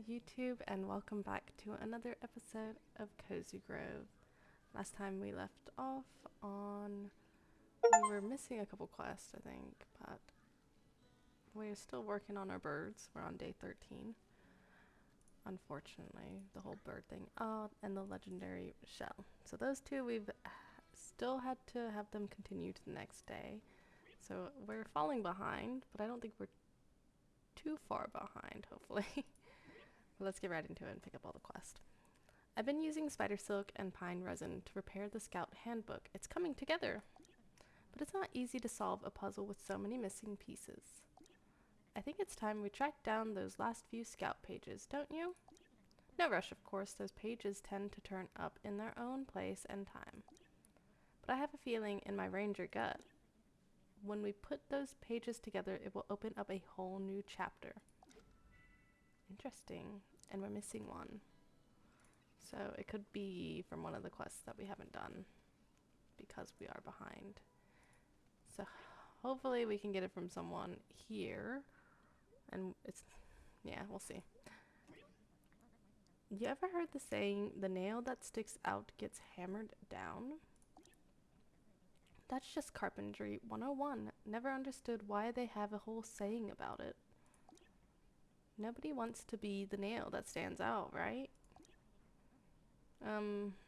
YouTube, and welcome back to another episode of Cozy Grove. Last time we left off on... we were missing a couple quests, I think, but we're still working on our birds. We're on day 13. Unfortunately, the whole bird thing. Oh, and the legendary shell. So those two, we've still had to have them continue to the next day. So we're falling behind, but I don't think we're too far behind, hopefully. Let's get right into it and pick up all the quests. I've been using spider silk and pine resin to prepare the scout handbook. It's coming together. But it's not easy to solve a puzzle with so many missing pieces. I think it's time we track down those last few scout pages, don't you? No rush, of course. Those pages tend to turn up in their own place and time. But I have a feeling in my ranger gut, when we put those pages together, it will open up a whole new chapter. Interesting. And we're missing one. So it could be from one of the quests that we haven't done because we are behind. So hopefully we can get it from someone here. And it's, yeah, we'll see. You ever heard the saying, the nail that sticks out gets hammered down? That's just carpentry 101. Never understood why they have a whole saying about it. Nobody wants to be the nail that stands out, right?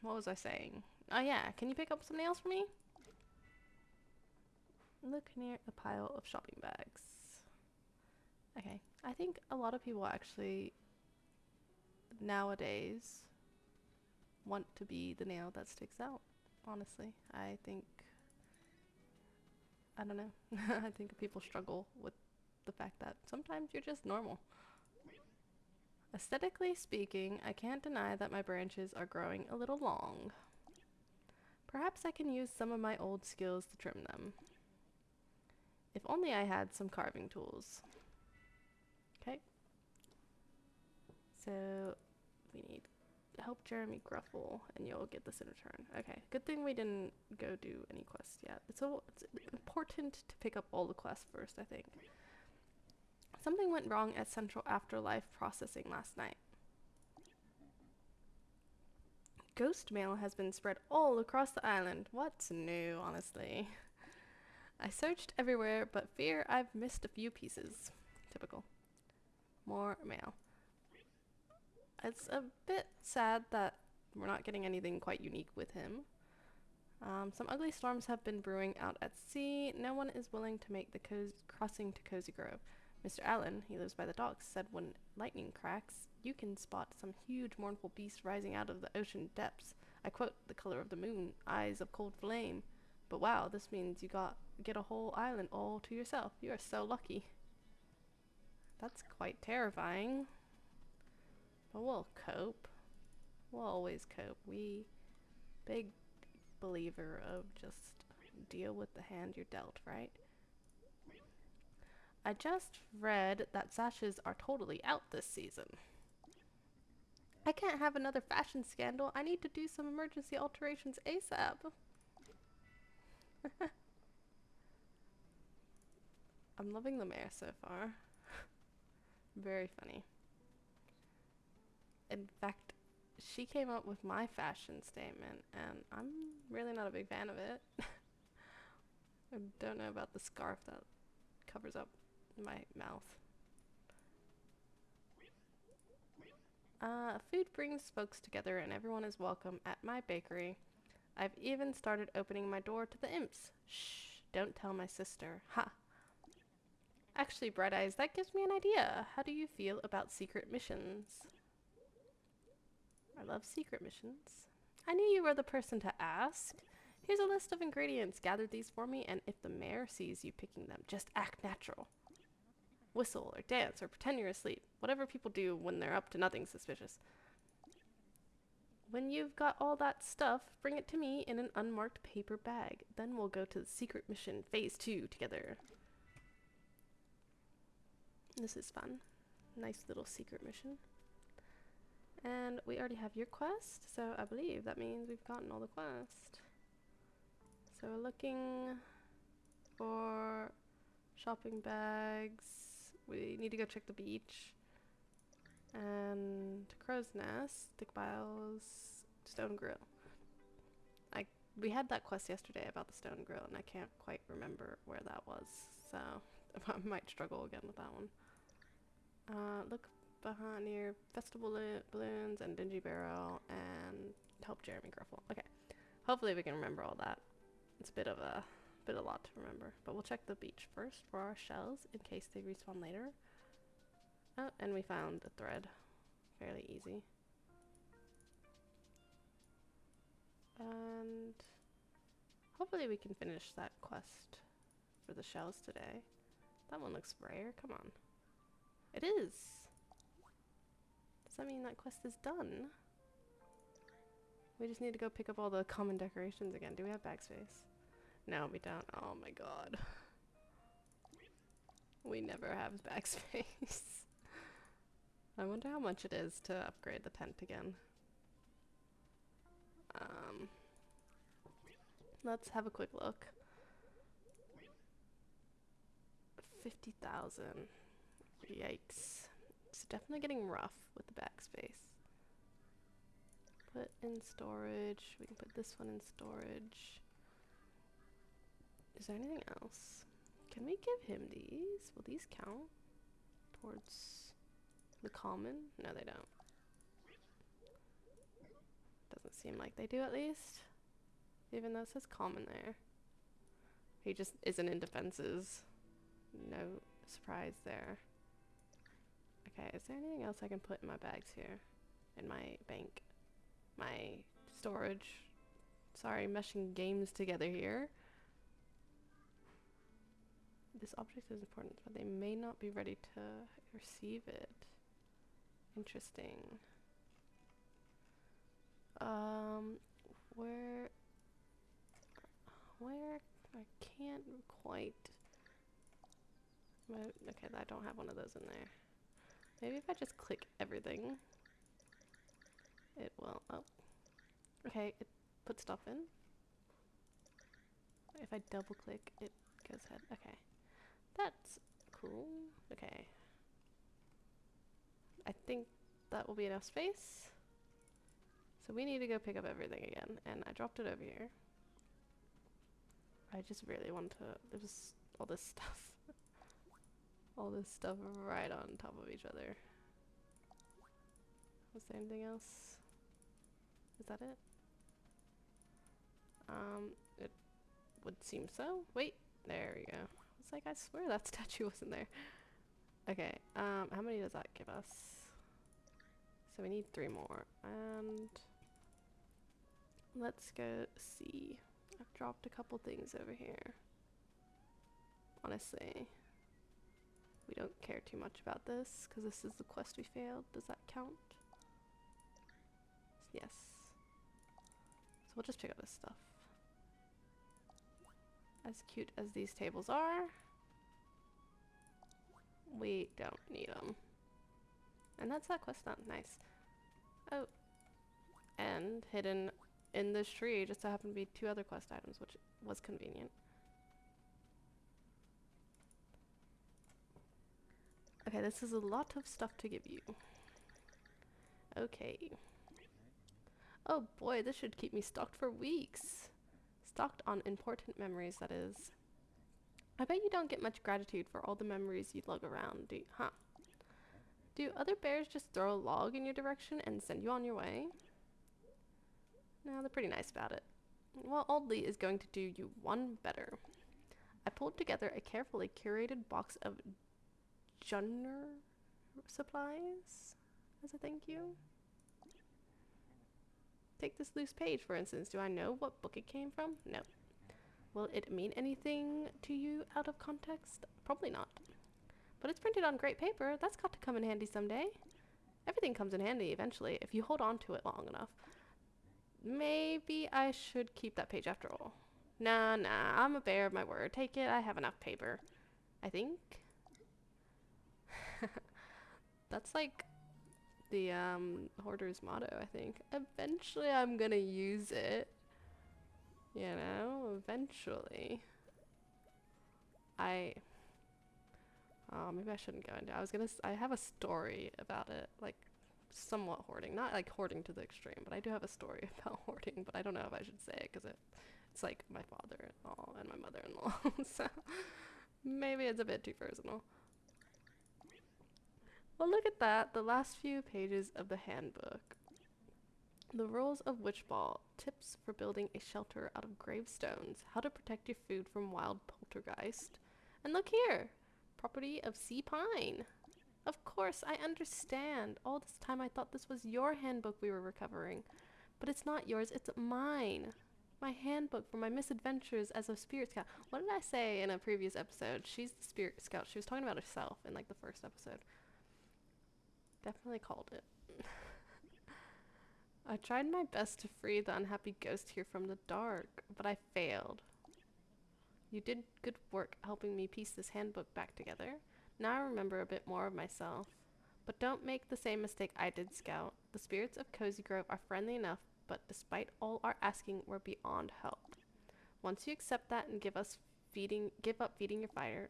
What was I saying? Oh yeah, can you pick up some nails for me? Look near a pile of shopping bags. Okay, I think a lot of people actually nowadays want to be the nail that sticks out, honestly. I think, I don't know, I think people struggle with the fact that sometimes you're just normal. Aesthetically speaking, I can't deny that my branches are growing a little long. Perhaps I can use some of my old skills to trim them. If only I had some carving tools. Okay. So, we need help Jeremy Gruffle, and you'll get this in return. Okay, good thing we didn't go do any quests yet. It's important to pick up all the quests first, I think. Something went wrong at Central Afterlife Processing last night. Ghost mail has been spread all across the island. What's new, honestly? I searched everywhere, but fear I've missed a few pieces. Typical. More mail. It's a bit sad that we're not getting anything quite unique with him. Some ugly storms have been brewing out at sea. No one is willing to make the crossing to Cozy Grove. Mr. Allen, he lives by the docks, said when lightning cracks, you can spot some huge mournful beast rising out of the ocean depths. I quote, the color of the moon, eyes of cold flame. But wow, this means you get a whole island all to yourself. You are so lucky. That's quite terrifying. But we'll cope. We'll always cope. We, big believer of just deal with the hand you're dealt, right? I just read that sashes are totally out this season. I can't have another fashion scandal. I need to do some emergency alterations ASAP. I'm loving the mayor so far. Very funny. In fact, she came up with my fashion statement, and I'm really not a big fan of it. I don't know about the scarf that covers up my mouth. Food brings folks together, and everyone is welcome at my bakery. I've even started opening my door to the imps. Shh, don't tell my sister. Ha! Actually, Bright Eyes, that gives me an idea. How do you feel about secret missions? I love secret missions. I knew you were the person to ask. Here's a list of ingredients. Gather these for me, and if the mayor sees you picking them, just act natural. Whistle or dance or pretend you're asleep. Whatever people do when they're up to nothing suspicious. When you've got all that stuff, bring it to me in an unmarked paper bag. Then we'll go to the secret mission phase 2 together. This is fun. Nice little secret mission. And we already have your quest, so I believe that means we've gotten all the quests. So we're looking for shopping bags. We need to go check the beach. And Sparrow's Nest, Thick Biles, Stone Grill. We had that quest yesterday about the Stone Grill, and I can't quite remember where that was, so I might struggle again with that one. Look behind near Festival Balloons and Dingy Barrel, and help Jeremy Gruffle. Okay, hopefully we can remember all that. It's a bit of a lot to remember, but we'll check the beach first for our shells in case they respawn later. Oh, and we found a thread. Fairly easy. And hopefully we can finish that quest for the shells today. That one looks rare. Come on. It is. Does that mean that quest is done? We just need to go pick up all the common decorations again. Do we have bag space? No, we don't. Oh my god. We never have bag space. I wonder how much it is to upgrade the tent again. Let's have a quick look. 50,000. Yikes. It's definitely getting rough with the backspace. Put in storage. We can put this one in storage. Is there anything else? Can we give him these? Will these count towards the common? No, they don't. Doesn't seem like they do, at least. Even though it says common there. He just isn't in defenses. No surprise there. Okay, is there anything else I can put in my bags here? In my bank? My storage? Sorry, meshing games together here. This object is important, but they may not be ready to receive it. Interesting. Where I can't quite. Okay, I don't have one of those in there. Maybe if I just click everything, it will. Oh, okay. It puts stuff in. If I double click, it goes ahead. Okay, that's cool. Okay, I think that will be enough space. So we need to go pick up everything again, and I dropped it over here. I just really want to. There's all this stuff. All this stuff right on top of each other. Was there anything else? Is that it? It would seem so. Wait, there we go. It's like, I swear that statue wasn't there. Okay, how many does that give us? So we need 3 more, and let's go see. I've dropped a couple things over here. Honestly, we don't care too much about this because this is the quest we failed. Does that count? Yes. So we'll just pick up this stuff. As cute as these tables are, we don't need them. And that's that quest done. Nice. Oh, and hidden in this tree just so happened to be 2 other quest items, which was convenient. Okay, this is a lot of stuff to give you. Okay. Oh boy, this should keep me stocked for weeks. Stocked on important memories, that is. I bet you don't get much gratitude for all the memories you lug around, do you? Huh? Do other bears just throw a log in your direction and send you on your way? No, they're pretty nice about it. Well, Old Lee is going to do you one better. I pulled together a carefully curated box of Junner supplies as a thank you. Take this loose page, for instance. Do I know what book it came from? No. Will it mean anything to you out of context? Probably not. But it's printed on great paper. That's got to come in handy someday. Everything comes in handy eventually if you hold on to it long enough. Maybe I should keep that page after all. Nah, I'm a bear of my word. Take it. I have enough paper. I think. That's like the Hoarder's motto, I think. Eventually I'm gonna use it. You know, eventually. Oh, maybe I shouldn't go into it. I have a story about it, like somewhat hoarding. Not like hoarding to the extreme, but I do have a story about hoarding, but I don't know if I should say it because it's like my father-in-law and my mother-in-law, so maybe it's a bit too personal. Well, look at that, the last few pages of the handbook. The rules of witch ball, tips for building a shelter out of gravestones, how to protect your food from wild poltergeist. And look here, property of sea pine. Of course, I understand. All this time I thought this was your handbook we were recovering. But it's not yours, it's mine. My handbook for my misadventures as a spirit scout. What did I say in a previous episode? She's the spirit scout. She was talking about herself in like the first episode. Definitely called it. I tried my best to free the unhappy ghost here from the dark, but I failed. You did good work helping me piece this handbook back together. Now I remember a bit more of myself. But don't make the same mistake I did, Scout. The spirits of Cozy Grove are friendly enough, but despite all our asking, we're beyond help. Once you accept that and give up feeding your fire,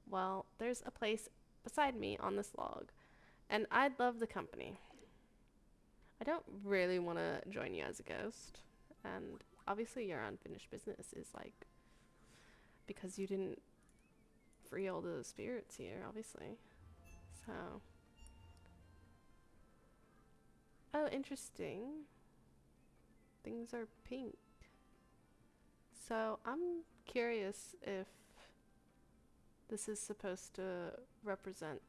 well, there's a place beside me on this log, and I'd love the company. I don't really want to join you as a ghost, and obviously your unfinished business is like because you didn't free all the spirits here, obviously. So, oh, interesting. Things are pink. So I'm curious if this is supposed to represent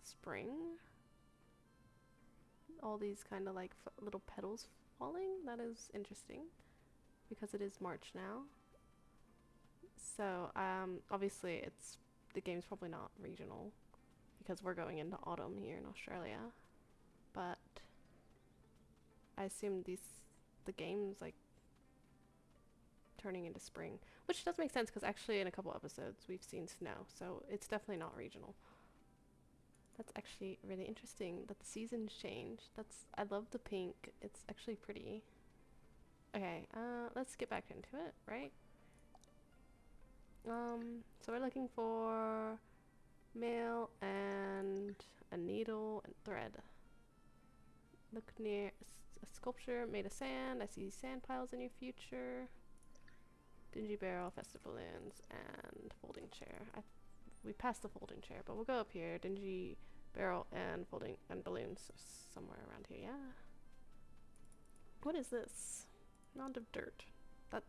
spring. All these kind of like little petals falling. That is interesting because it is March now. So obviously the game's probably not regional because we're going into autumn here in Australia, but I assume the game's like turning into spring, which does make sense because actually in a couple episodes we've seen snow, so it's definitely not regional. That's actually really interesting that the seasons change. I love the pink. It's actually pretty. Okay, let's get back into it, right? So we're looking for mail and a needle and thread. Look near a sculpture made of sand. I see sand piles in your future. Dingy barrel, festive balloons, and folding chair. We passed the folding chair, but we'll go up here. Dingy barrel and folding and balloons somewhere around here. Yeah. What is this? Mound of dirt. That's.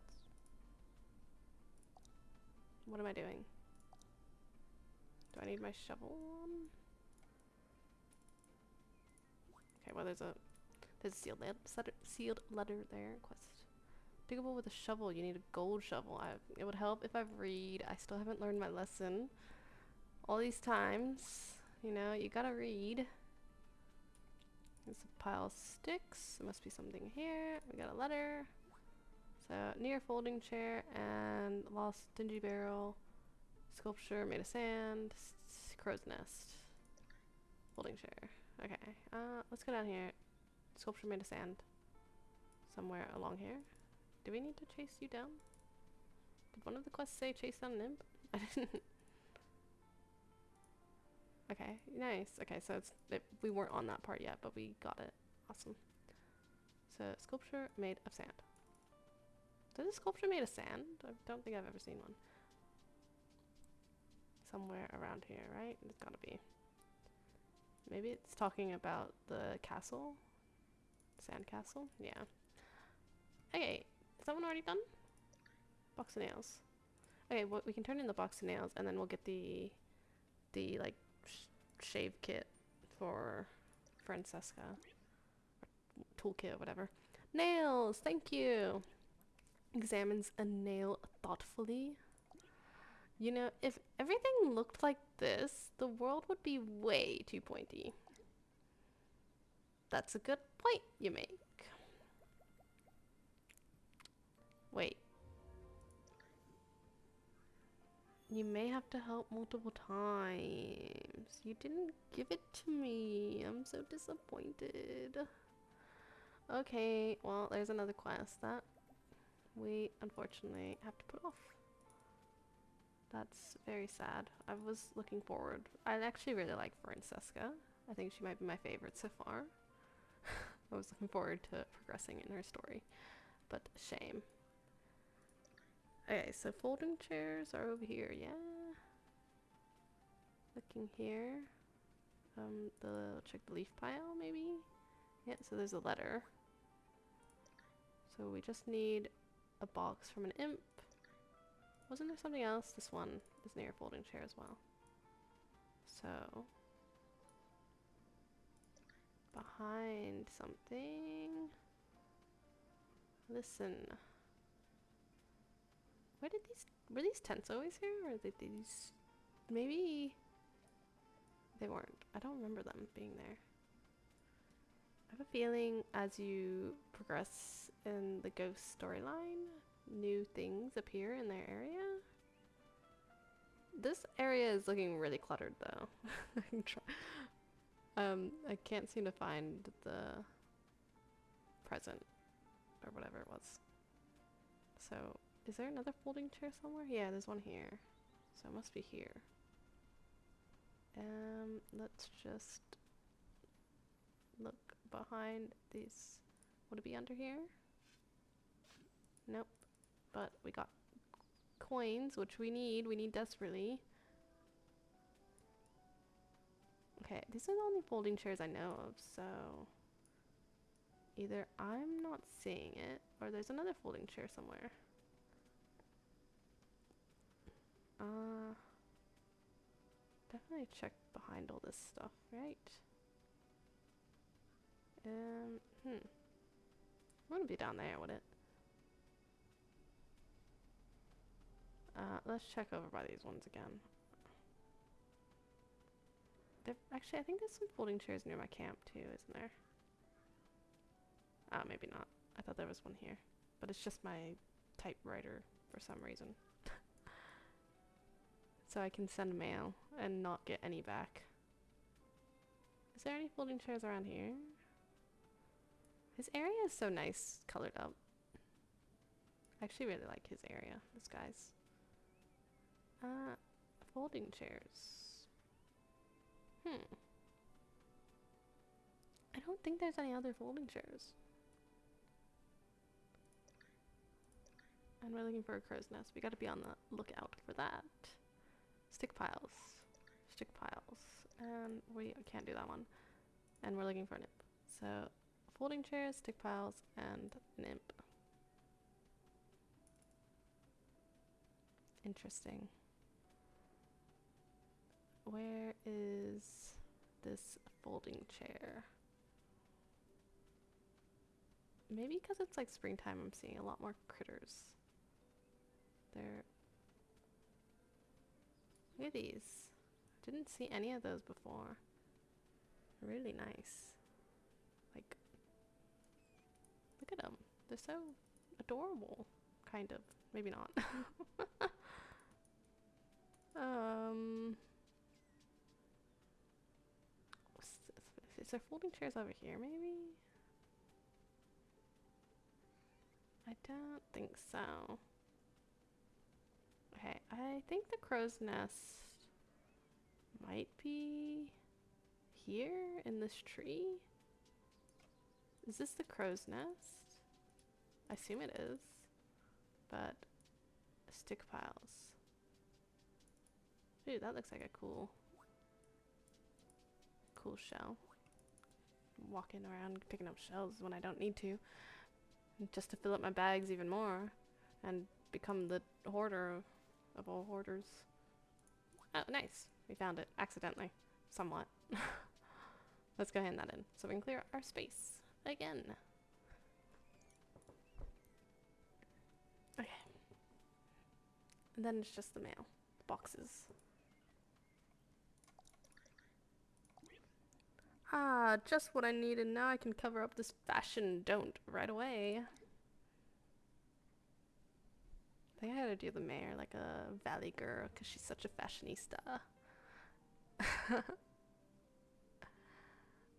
What am I doing? Do I need my shovel on? Okay. Well, there's a sealed letter there. Quest. Diggable with a shovel. You need a gold shovel. It would help if I read. I still haven't learned my lesson. All these times, you know, you gotta read. There's a pile of sticks. There must be something here. We got a letter. So, near folding chair and lost dingy barrel. Sculpture made of sand. Crow's nest. Folding chair. Okay. Let's go down here. Sculpture made of sand. Somewhere along here. Do we need to chase you down? Did one of the quests say chase down an imp? I didn't. Okay, nice. Okay, so we weren't on that part yet, but we got it. Awesome. So, sculpture made of sand. Is a sculpture made of sand? I don't think I've ever seen one. Somewhere around here, right? It's gotta be. Maybe it's talking about the castle? Sand castle? Yeah. Okay, is that one already done? Box of nails. Okay, well, we can turn in the box of nails, and then we'll get the like shave kit for Francesca. Toolkit or whatever. Nails, thank you. Examines a nail thoughtfully. You know, if everything looked like this, the world would be way too pointy. That's a good point you make. Wait. You may have to help multiple times. You didn't give it to me. I'm so disappointed. Okay, well, there's another quest that we unfortunately have to put off. That's very sad. I was looking forward. I actually really like Francesca. I think she might be my favorite so far. I was looking forward to progressing in her story, but shame. Okay, so folding chairs are over here, yeah. Looking here. Check the leaf pile, maybe? Yeah, so there's a letter. So we just need a box from an imp. Wasn't there something else? This one is near a folding chair as well. So, behind something. Listen. Were these tents always here? Or are they these, maybe they weren't. I don't remember them being there. I have a feeling as you progress in the ghost storyline, new things appear in their area. This area is looking really cluttered though. I can't seem to find the present or whatever it was. So, is there another folding chair somewhere? Yeah, there's one here. So it must be here. Let's just look behind these. Would it be under here? Nope. But we got coins, which we need. We need desperately. Okay, these are the only folding chairs I know of, so either I'm not seeing it, or there's another folding chair somewhere. Definitely check behind all this stuff, right? Wouldn't be down there, would it? Let's check over by these ones again. Actually, I think there's some folding chairs near my camp too, isn't there? Maybe not. I thought there was one here. But it's just my typewriter for some reason. So I can send mail and not get any back. Is there any folding chairs around here? His area is so nice, colored up. I actually really like his area, this guy's. Folding chairs. I don't think there's any other folding chairs. And we're looking for a crow's nest. We gotta be on the lookout for that. Stick piles. Stick piles. And we can't do that one. And we're looking for an imp. So, folding chairs, stick piles, and an imp. Interesting. Where is this folding chair? Maybe because it's like springtime, I'm seeing a lot more critters. Look at these. Didn't see any of those before. Really nice. Like, look at them. They're so adorable. Kind of. Maybe not. Is there folding chairs over here, maybe? I don't think so. Okay, I think the crow's nest might be here in this tree. Is this the crow's nest? I assume it is. But stick piles. Dude, that looks like a cool shell. I'm walking around picking up shells when I don't need to. Just to fill up my bags even more. And become the hoarder of all hoarders. Oh, nice. We found it. Accidentally. Somewhat. Let's go hand that in. So we can clear our space. Again. Okay. And then it's just the mail. Boxes. Ah, just what I needed. Now I can cover up this fashion don't right away. I think I gotta do the mayor like a valley girl because she's such a fashionista.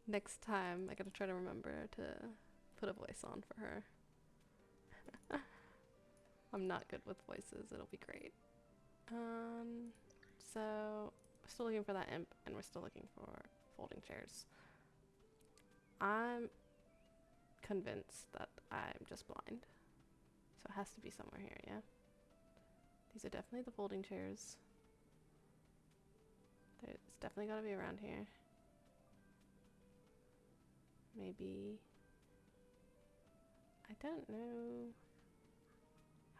Next time, I gotta try to remember to put a voice on for her. I'm not good with voices. It'll be great. So we're still looking for that imp, and we're still looking for folding chairs. I'm convinced that I'm just blind. So it has to be somewhere here, yeah? These are definitely the folding chairs. It's definitely gotta be around here. Maybe... I don't know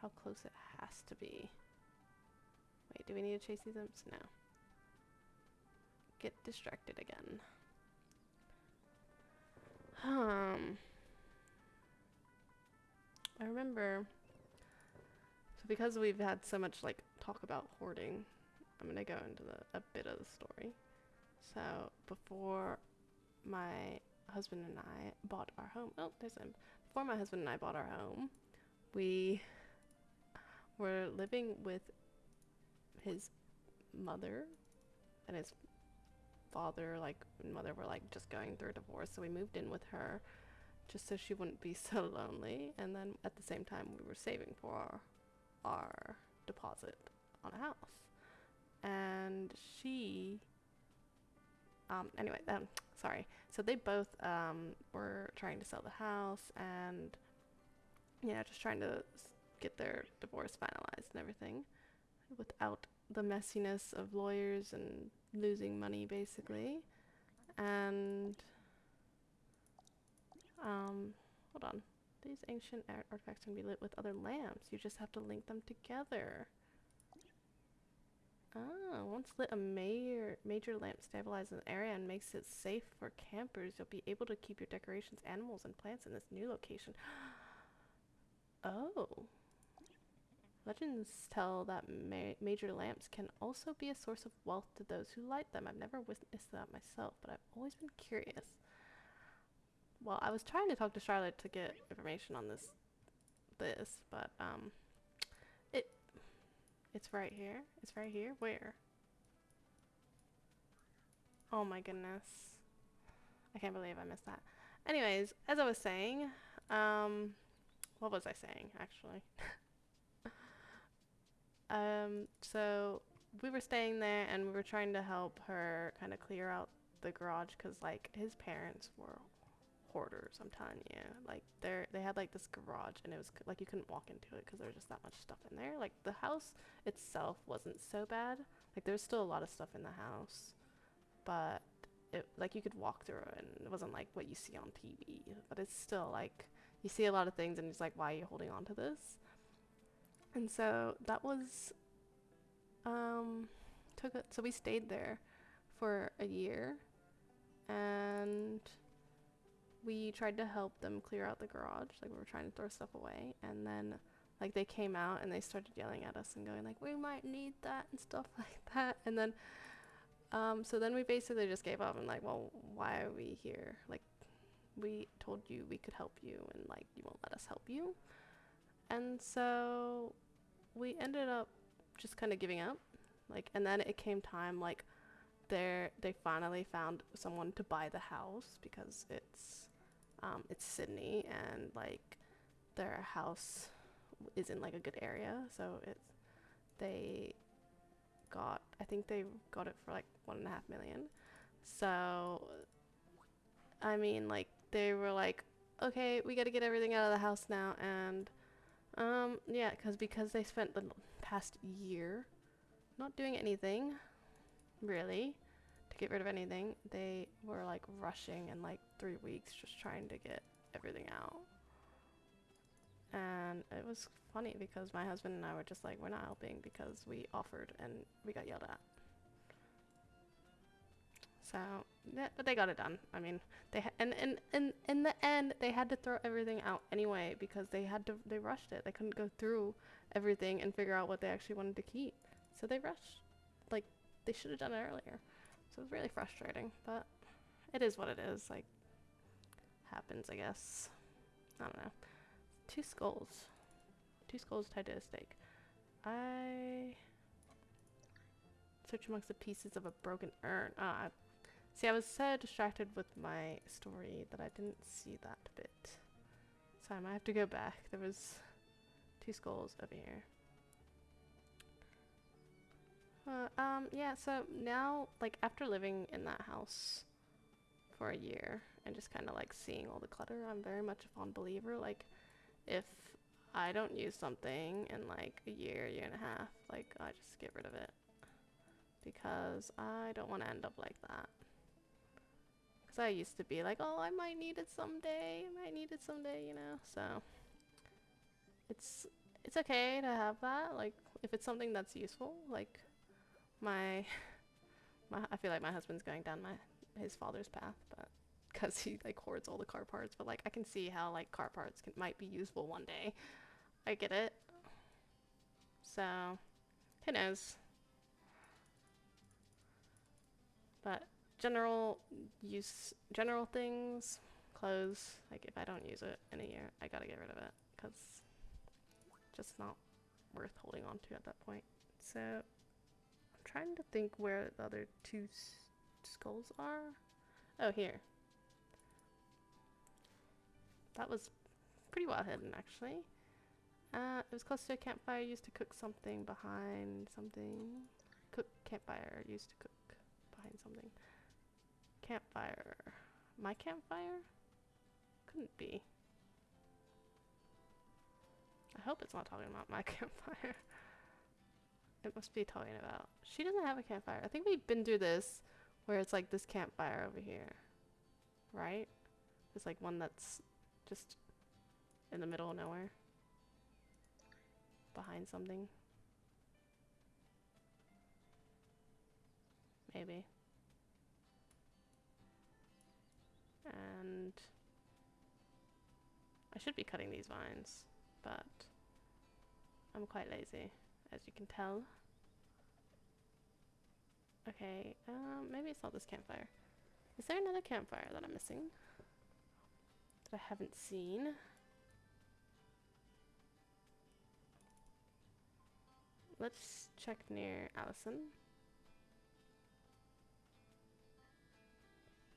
how close it has to be. Wait, do we need to chase these imps? No. Get distracted again. I remember... So because we've had so much like talk about hoarding, I'm gonna go into a bit of the story. So before my husband and I bought our home, oh, there's him. Before my husband and I bought our home, we were living with his mother and his father, like, and mother were like just going through a divorce, so we moved in with her just so she wouldn't be so lonely, and then at the same time we were saving for our deposit on a house. And she sorry, so they both were trying to sell the house and, you know, just trying to get their divorce finalized and everything without the messiness of lawyers and losing money basically. And hold on, these ancient artifacts can be lit with other lamps. You just have to link them together. Oh, once lit, a major lamp stabilizes an area and makes it safe for campers. You'll be able to keep your decorations, animals, and plants in this new location. Oh. Legends tell that major lamps can also be a source of wealth to those who light them. I've never witnessed that myself, but I've always been curious. Well, I was trying to talk to Charlotte to get information on this, but it's right here. It's right here. Where? Oh my goodness. I can't believe I missed that. Anyways, as I was saying, what was I saying actually? So we were staying there and we were trying to help her kind of clear out the garage because like his parents were hoarders, I'm telling you. Like they had like this garage and it was like you couldn't walk into it because there was just that much stuff in there. Like the house itself wasn't so bad. Like there's still a lot of stuff in the house, but it like you could walk through it and it wasn't like what you see on TV. But it's still like you see a lot of things and it's like, why are you holding on to this? And so that was so we stayed there for a year and we tried to help them clear out the garage. Like we were trying to throw stuff away, and then like they came out and they started yelling at us and going like, we might need that and stuff like that. And then so then we basically just gave up and like, well, why are we here? Like we told you we could help you and like you won't let us help you. And so we ended up just kind of giving up. Like, and then it came time like they finally found someone to buy the house because it's Sydney and like their house is in like a good area, so I think they got it for like 1.5 million. So I mean, like they were like, okay, we got to get everything out of the house now. And yeah, because they spent the past year not doing anything really to get rid of anything, they were like rushing in like 3 weeks just trying to get everything out. And it was funny because my husband and I were just like, we're not helping because we offered and we got yelled at. So yeah, but they got it done. I mean, and in the end they had to throw everything out anyway because they rushed it. They couldn't go through everything and figure out what they actually wanted to keep. So they rushed. Like they should have done it earlier. So it was really frustrating, but it is what it is. Like happens, I guess. I don't know. 2 skulls. 2 skulls tied to a stake. I search amongst the pieces of a broken urn. See, I was so distracted with my story that I didn't see that bit. So I might have to go back. There was 2 skulls over here. Yeah, so now, like, after living in that house for a year, and just kind of like seeing all the clutter. I'm very much a fond believer. Like, if I don't use something in like a year, year and a half, like I just get rid of it because I don't want to end up like that. Because I used to be like, oh, I might need it someday. I might need it someday, you know. So it's okay to have that. Like, if it's something that's useful, like my I feel like my husband's going down his father's path, but because he like hoards all the car parts. But like I can see how like car parts might be useful one day. I get it. So who knows? But general things, clothes. Like if I don't use it in a year, I gotta get rid of it because just not worth holding on to at that point. So I'm trying to think where the other two skulls are. Oh, here. That was pretty well hidden, actually. It was close to a campfire used to cook something behind something. Campfire used to cook behind something. Campfire. My campfire? Couldn't be. I hope it's not talking about my campfire. It must be talking about... She doesn't have a campfire. I think we've been through this where it's like this campfire over here. Right? It's like one that's just in the middle of nowhere. Behind something. Maybe. And I should be cutting these vines, but I'm quite lazy, as you can tell. Okay, maybe it's not this campfire. Is there another campfire that I'm missing? That I haven't seen? Let's check near Allison.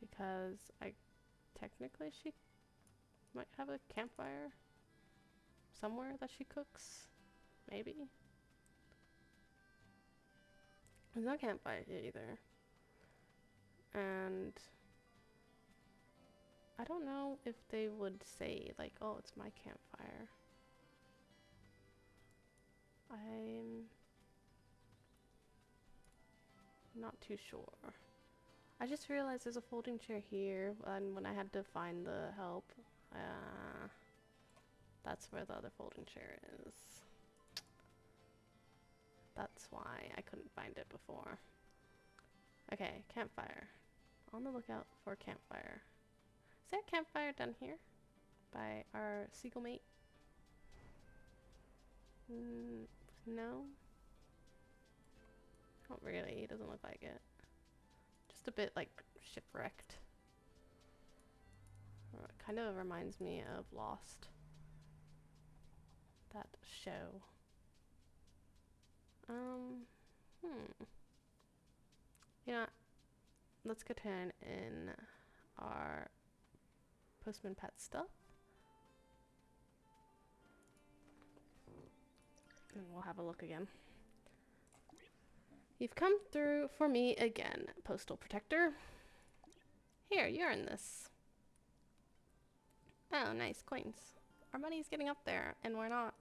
Because technically she might have a campfire somewhere that she cooks. Maybe. There's no campfire here either. And I don't know if they would say like, oh, it's my campfire. I'm not too sure. I just realized there's a folding chair here, and when I had to find the help, that's where the other folding chair is. That's why I couldn't find it before. Okay, campfire. On the lookout for campfire. Is there a campfire down here? By our seagull mate? No? Not really, it doesn't look like it. Just a bit like shipwrecked. It kind of reminds me of Lost. That show. You know, let's go turn in our Postman Pet stuff. And we'll have a look again. You've come through for me again, Postal Protector. Here, you're in this. Oh, nice coins. Our money's getting up there, and we're not...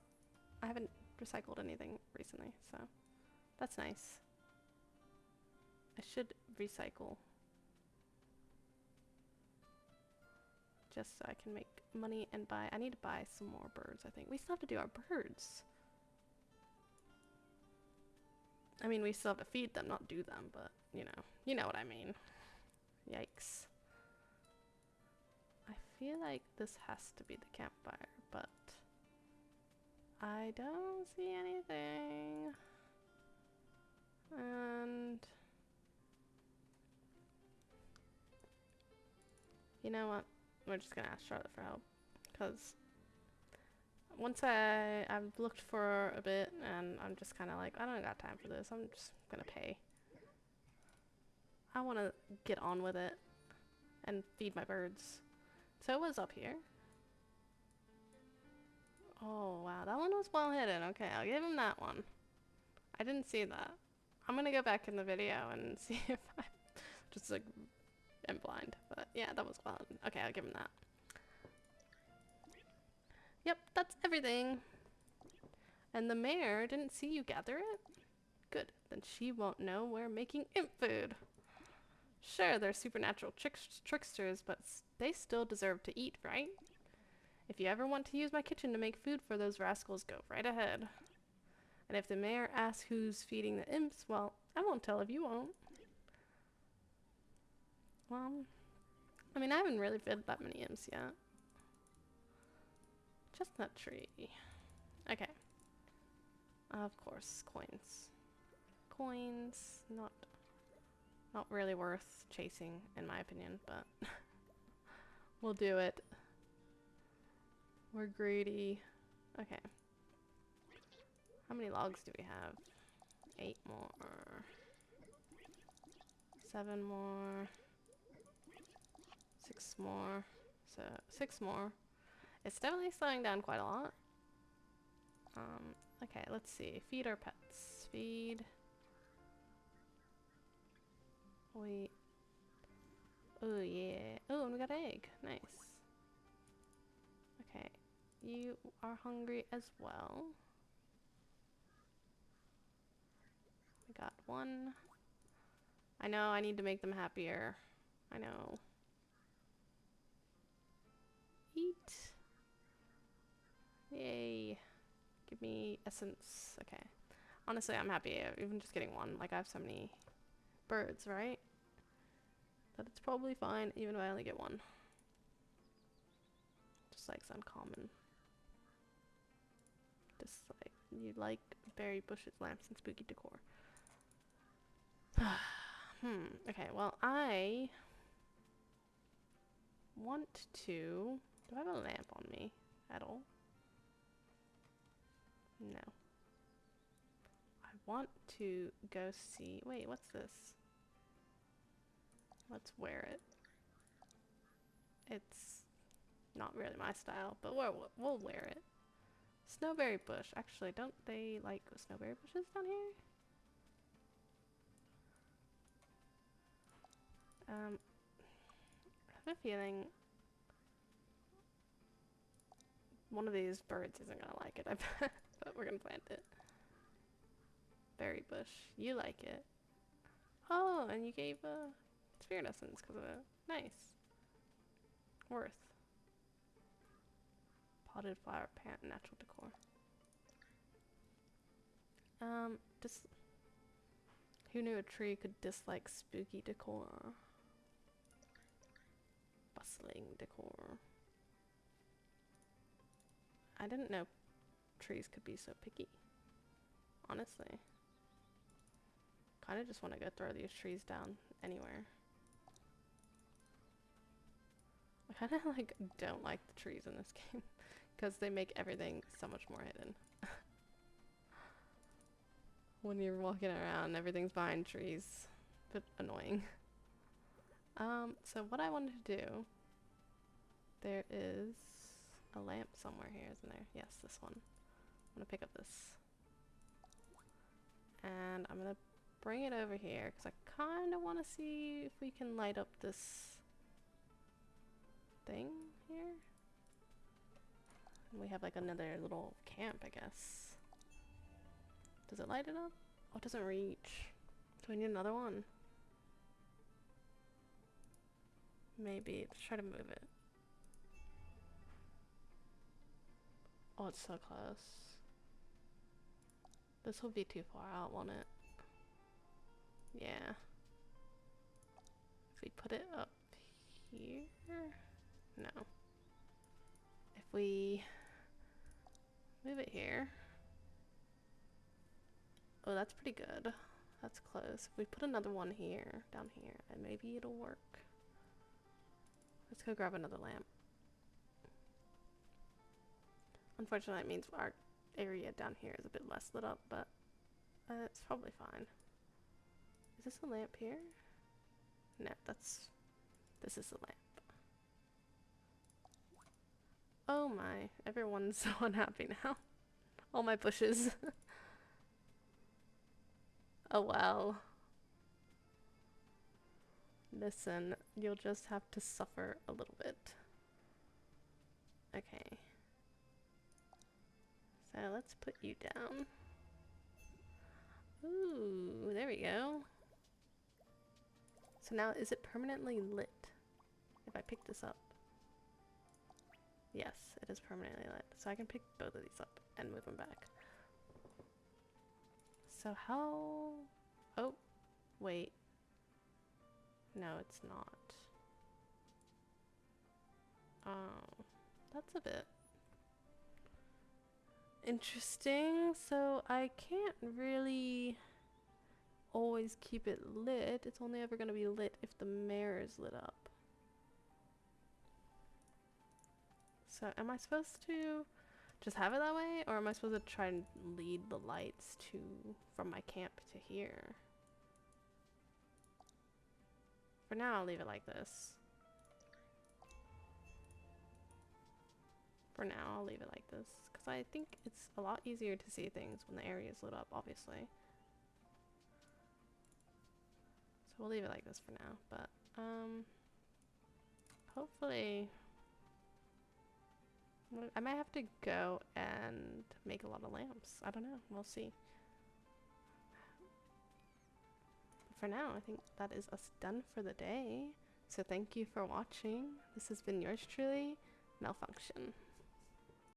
I haven't recycled anything recently, so that's nice. I should recycle. Just so I can make money and buy... I need to buy some more birds, I think. We still have to do our birds. I mean, we still have to feed them, not do them, but, you know what I mean. Yikes. I feel like this has to be the campfire, but I don't see anything. And you know what? We're just gonna ask Charlotte for help, because once I've looked for a bit, and I'm just kind of like, I don't got time for this. I'm just gonna pay. I want to get on with it and feed my birds. So it was up here. Oh wow, that one was well hidden. Okay, I'll give him that one. I didn't see that. I'm gonna go back in the video and see if I just like am blind. But yeah, that was wild. Okay, I'll give him that. Yep, that's everything. And the mayor didn't see you gather it? Good, then she won't know we're making imp food. Sure, they're supernatural tricksters, but they still deserve to eat, right? If you ever want to use my kitchen to make food for those rascals, go right ahead. And if the mayor asks who's feeding the imps, well, I won't tell if you won't. Well, I mean, I haven't really fed that many imps yet. Chestnut tree. Okay. Of course, coins. Coins, not really worth chasing, in my opinion, but we'll do it. We're greedy. Okay. How many logs do we have? 8 more. 7 more. 6 more. So 6 more. It's definitely slowing down quite a lot. Okay, let's see. Feed our pets. Feed. Wait. Oh yeah. Oh, and we got an egg. Nice. Okay. You are hungry as well. We got 1. I know, I need to make them happier. I know. Eat. Yay. Give me essence. Okay. Honestly, I'm happy even just getting 1. Like, I have so many birds, right? That it's probably fine even if I only get 1. Dislikes uncommon. Dislike. You like berry bushes, lamps, and spooky decor. Okay, well, I want to... Do I have a lamp on me at all? No. I want to go see... Wait, what's this? Let's wear it. It's not really my style, but we'll wear it. Snowberry bush. Actually, don't they like snowberry bushes down here? I have a feeling one of these birds isn't gonna like it, I bet. But we're gonna plant it. Berry bush. You like it. Oh, and you gave spirit essence because of it. Nice. Worth. Potted flower plant, natural decor. Who knew a tree could dislike spooky decor? Bustling decor. I didn't know trees could be so picky. Honestly. Kinda just want to go throw these trees down anywhere. I kinda like don't like the trees in this game because they make everything so much more hidden. When you're walking around, everything's behind trees. But annoying. So what I wanted to do, there is a lamp somewhere here, isn't there? Yes, this one. I'm gonna pick up this. And I'm gonna bring it over here because I kind of want to see if we can light up this thing here. And we have like another little camp, I guess. Does it light it up? Oh, it doesn't reach. Do we need another one? Maybe. Let's try to move it. Oh, it's so close. This will be too far out, won't it? Yeah. If we put it up here? No. If we move it here. Oh, that's pretty good. That's close. If we put another one here, down here, and maybe it'll work. Let's go grab another lamp. Unfortunately, it means our area down here is a bit less lit up, but it's probably fine. Is this a lamp here? No, this is the lamp. Oh my, everyone's so unhappy now. All my bushes. Oh well. Listen, you'll just have to suffer a little bit. Okay. So let's put you down. Ooh, there we go. So now is it permanently lit? If I pick this up. Yes, it is permanently lit. So I can pick both of these up and move them back. So how... Oh, wait. No, it's not. Oh, that's a bit interesting. So I can't really always keep it lit. It's only ever going to be lit if the mare is lit up. So am I supposed to just have it that way, or am I supposed to try and lead the lights to from my camp to here? For now, I'll leave it like this. For now, I'll leave it like this, because I think it's a lot easier to see things when the area is lit up, obviously. So we'll leave it like this for now, but hopefully I might have to go and make a lot of lamps. I don't know. We'll see. But for now, I think that is us done for the day. So thank you for watching. This has been yours truly, Mellfunction.